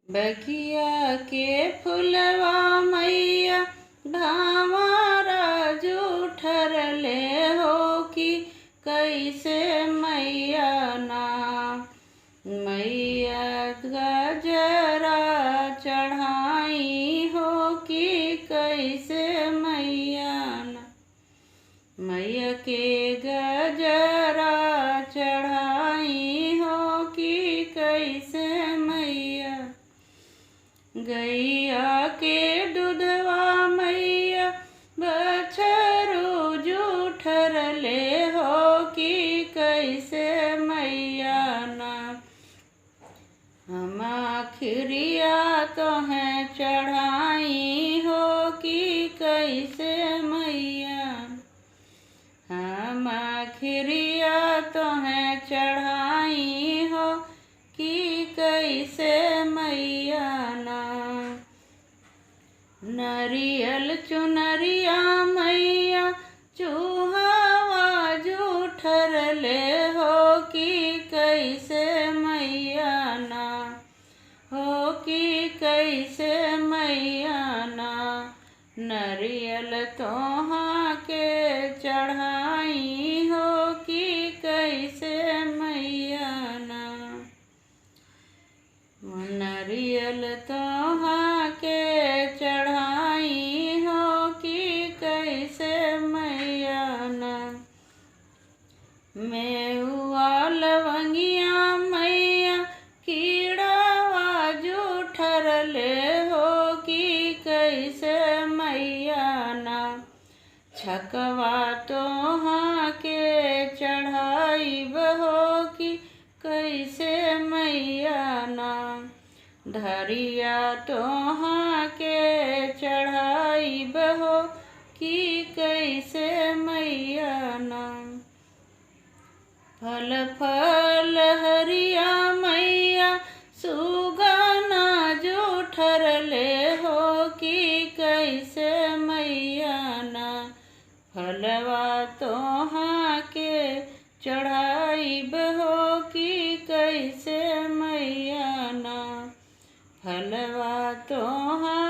बगिया के फुलवा मैया ढामारा जूठरले हो कि कैसे मैया ना मैया गजरा चढ़ाई हो कि कैसे मैया ना मैया के गजरा चढ़ाई हो कि कैसे मैया गैया के दूधवा मैया बछरू जूठरले हो कि कैसे मैया ना हम खिरिया तो हैं चढ़ाई हो कि कैसे मैया हम खिरिया तो हैं चढ़ाई हो कि कैसे मैया ना नरियल चुनरिया मैया चूहावा जूठरले हो कि कैसे मैया ना हो कि कैसे मैया ना नरियल तोहाँ के चढ़ाई हो कि कैसे मैया ना नरियल तोहाँ के चढ़ाई हो कि कैसे मैया ना मेहुआ लवंगिया मैया कीड़ावा जूठरले हो कि कैसे मैया ना छकवा तोहाँ के चढ़ाई हो कि कैसे मैया ना धरिया तोहाँ के चढ़ाई हो कि कैसे मैया ना फल फल हरिया मैया सुगना जूठरले हो कि कैसे मैया ना फलवा तोहाँ के चढ़ाई हो कि कैसे मैया ना फलवा तोहाँ